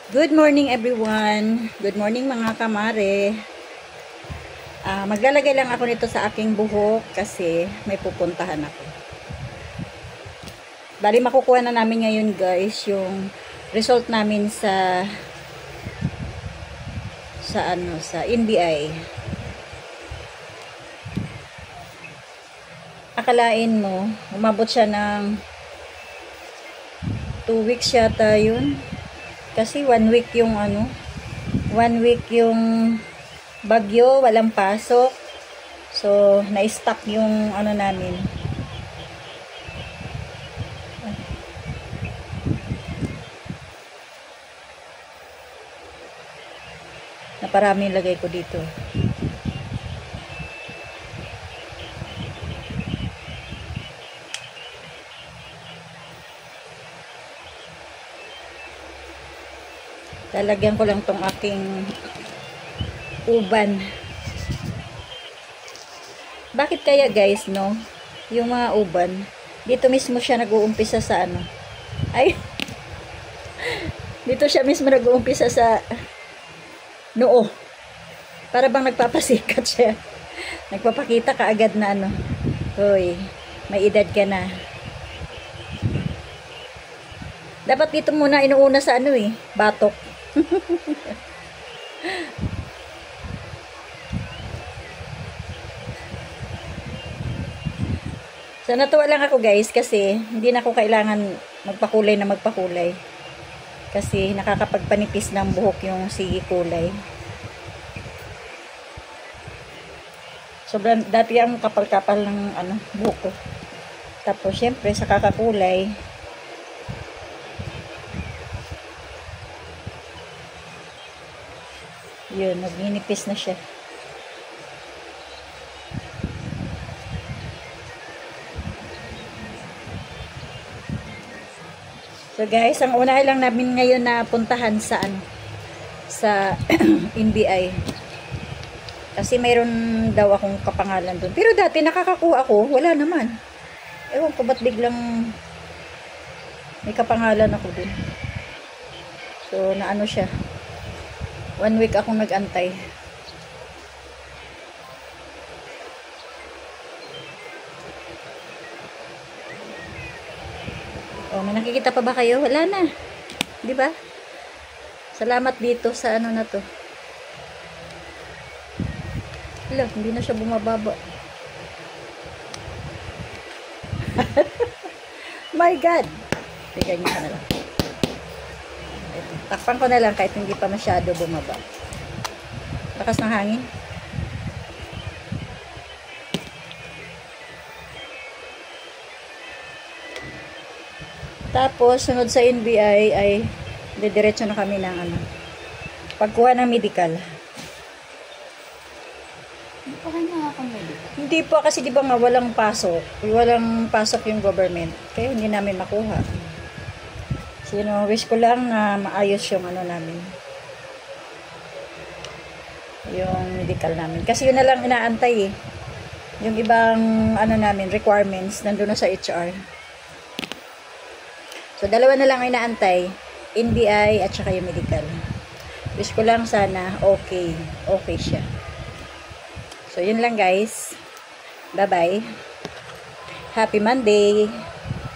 Good morning everyone. Good morning mga kamare. Maglalagay lang ako nito sa aking buhok kasi may pupuntahan ako. Bali makukuha na namin ngayon guys yung result namin sa NBI. Akalain mo, umabot siya ng 2 weeks yata yun. Kasi 1 week yung 1 week yung bagyo, walang pasok. So, na-stuck yung namin. Naparami lagay ko dito. Lalagyan ko lang tong aking uban. Bakit kaya guys, no? Yung mga uban, dito mismo siya nag-uumpisa sa Ay! Dito siya mismo nag-uumpisa sa noo. Para bang nagpapasikat siya. Nagpapakita kaagad na Hoy, may edad ka na. Dapat dito muna inuuna sa batok. So natuwa lang ako guys kasi hindi na ako kailangan magpakulay na magpakulay. Kasi nakakapagpanipis ng buhok yung sige kulay. Sobrang dati ang kapal-kapal ng buhok ko. Tapos syempre sa kakakulay yun, nagninipis na siya. So guys, ang una lang namin ngayon na puntahan sa NBI. Kasi mayroon daw akong kapangalan doon. Pero dati nakakakuha ako, wala naman. Ewan ko ba't biglang may kapangalan ako doon. So siya. 1 week akong nag-antay. Oh, may nakikita pa ba kayo? Wala na. 'Di ba? Salamat dito sa na to. Hala, hindi na siya bumababa. My God. Tingnan niyo na lang. Takpan ko na lang kahit hindi pa masyado bumaba. Lakas ng hangin. Tapos, sunod sa NBI ay didiretso na kami ng pagkuha ng medical. Hindi pa kayo nakaka-medical? Hindi pa kasi di ba nga walang pasok. Walang pasok yung government. Kaya hindi namin makuha. So, wish ko lang na maayos yung namin. Yung medical namin. Kasi yun na lang inaantay Yung ibang namin, requirements, nandun na sa HR. So, dalawa na lang inaantay. NBI at saka yung medical. Wish ko lang sana okay siya. So, yun lang guys. Bye-bye. Happy Monday!